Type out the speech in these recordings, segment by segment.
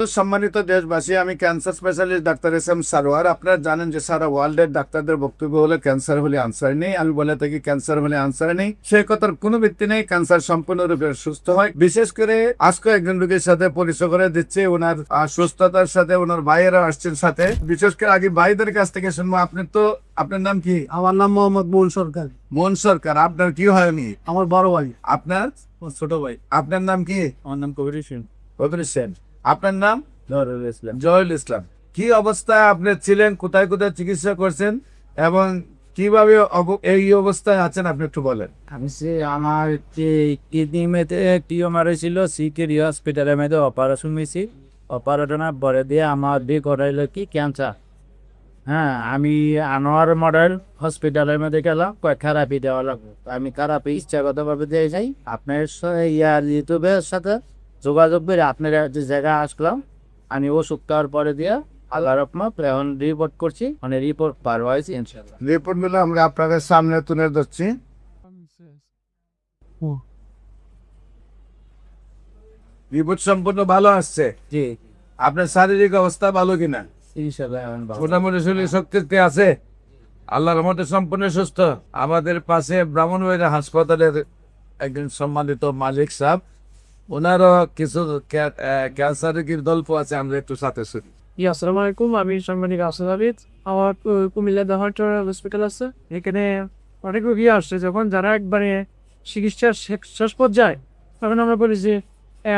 তো সম্মানিত দেশবাসী, আমি cancer specialist doctor S M Sarwar. আপনারা জানেন যে সারা ওয়ার্ল্ডের ডাক্তারদের বক্তব্য হলো ক্যান্সার হলে আনসার নেই। আমি বলে থাকি ক্যান্সার হলে আনসার নেই, সে কথার কোনো ভিত্তি নেই। ক্যান্সার সম্পূর্ণরূপে সুস্থ হয়। বিশেষ করে আজকে একজন রোগীর সাথে পরিচয় করে দিচ্ছে, ওনার সুস্থতার সাথে ওনার ভাইয়েরা আসছেন সাথে। বিশেষ করে আগে ভাইদের কাছ থেকে শুনবো। আপনার নাম কি? আমার নাম মোহাম্মদ মোহন সরকার। মোহন সরকার। আপনার কি হয়নি? আমার বড় ভাই। আপনার ছোট ভাই। আপনার নাম কি? আমার নাম কবির হোসেন। কবির হোসেন। আপনার নাম? জহুরুল ইসলাম। জহুরুল ইসলাম। কি অবস্থায় আপনি ছিলেন, কোথায় কোথায় চিকিৎসা করছেন এবং কিভাবে এই অবস্থায় আছেন আপনি একটু বলেন। আমার কিডনি মেতে টিউমার হয়েছিল, সিকেরি হসপিটালের মধ্যে অপারেশন হয়েছি। অপারেশনের পরে দিয়ে আমার দিয়ে করাইলো কি ক্যান্সার। হ্যাঁ, আমি আনোয়ার মডেল হসপিটালের মধ্যে গেলাম, থেরাপি দেওয়া লাগবে। আমি থেরাপি ইচ্ছাগতভাবে দিয়ে যাই। আপনার ইউটিউবের সাথে যোগাযোগ করে আপনার যে জায়গায় আসলাম, আমি ওষুধ খাওয়ার পরে দিয়ে আল্লাহ রহমত এখন রিপোর্ট করছি, মানে রিপোর্ট পার হয়েছি ইনশাল্লাহ। রিপোর্ট গুলো আমরা আপনাদের সামনে তুলে ধরছি। রিপোর্ট সম্পূর্ণ ভালো আসছে। জি, আপনার শারীরিক অবস্থা ভালো কিনা? ইনশাল্লাহ এখন ভালো। মোটামুটি শরীর শক্তি আছে? আল্লাহর রহমতে সম্পূর্ণ সুস্থ। আমাদের পাশে ব্রাহ্মণবাড়িয়া হাসপাতালের একজন সম্মানিত মালিক সাহেব, ওনারও কিছু ক্যান্সার রোগীর গল্প আছে, আমরা একটু সাথে শুনি। আসসালামু আলাইকুম, আমি সাংবাদিক আসাদ আবিদ। আমার কুমিল্লা দেহাটর হসপিটাল আছে, এখানে অনেক রোগী আসছে। যখন যারা একবারে চিকিৎসার শেষ পর্যায়ে, তখন আমরা বলি যে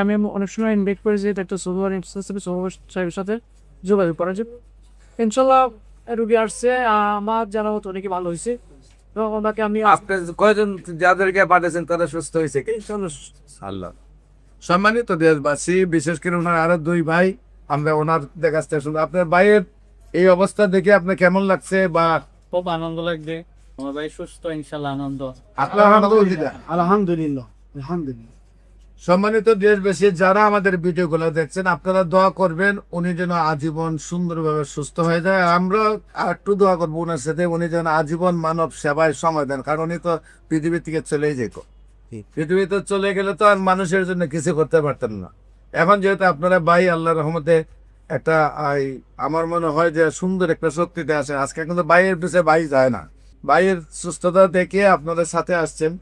আমি অনেক সময় ইনভাইট করি যে একটা সোহর সাহেবের সাথে যোগাযোগ করা যাবে। ইনশাল্লাহ রুগী আসছে, আমার জানা মতো অনেকে ভালো হয়েছে। তো ওনাকে আমি আপনি কয়জন যাদেরকে পাঠিয়েছেন তারা সুস্থ হয়েছে কি? আল্লাহ। সম্মানিত দেশবাসী, বিশেষ করে ওনার আরো দুই ভাই, আমরা ওনার কাছ থেকে শুনবো। আপনার ভাইয়ের এই অবস্থা দেখে আপনার কেমন লাগছে বা খুব আনন্দ লাগছে। আমার ভাই সুস্থ, ইনশাল্লাহ আনন্দ। আপনার আলহামদুলিল্লাহ। আলহামদুলিল্লাহ, আলহামদুলিল্লাহ। সম্মানিত দেশবাসী, যারা আমাদের ভিডিওগুলো দেখছেন, আপনারা দোয়া করবেন উনি যেন আজীবন সুন্দরভাবে সুস্থ হয়ে যায়। আমরা একটু দোয়া করবো ওনার সাথে, উনি যেন আজীবন মানব সেবায় সময় দেন, কারণ উনি তো পৃথিবী থেকে চলেই যেত। পৃথিবীতে চলে গেলে তো আর মানুষের জন্য কিছু করতে পারতেন না। এখন যেহেতু আপনারা ভাই, আল্লাহর রহমতে একটা আমার মনে হয় যে সুন্দর একটা শক্তিতে আসে। আজকে কিন্তু ভাইয়ের পিছিয়ে ভাই যায় না। ভাইয়ের সুস্থতা দেখে আপনাদের সাথে আসছেন,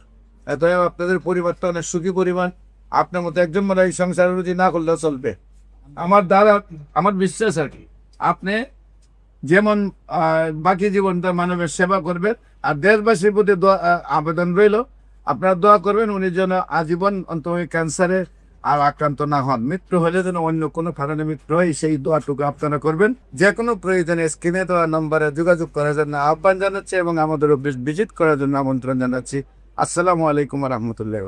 এত আপনাদের পরিবারটা অনেক সুখী পরিবার। আপনার মতো একজন মানে এই সংসার রুজি না করলেও চলবে। আমার বিশ্বাস আর কি, আপনি যেমন বাকি জীবনটা মানবের সেবা করবেন, আর দেশবাসীর প্রতি আবেদন রইল আপনারা দোয়া করবেন উনি যেন আজীবন অন্তত ক্যান্সারে আর আক্রান্ত না হন। মৃত্যু হলে যেন অন্য কোনো কারণে মৃত্যু হয়, সেই দোয়াটুকু আপনারা করবেন। যে কোনো প্রয়োজনে স্ক্রিনে দেওয়া নম্বরে যোগাযোগ করার জন্য আহ্বান জানাচ্ছি এবং আমাদের অফিস ভিজিট করার জন্য আমন্ত্রণ জানাচ্ছি। আসসালামু আলাইকুম রহমতুল্লাহ।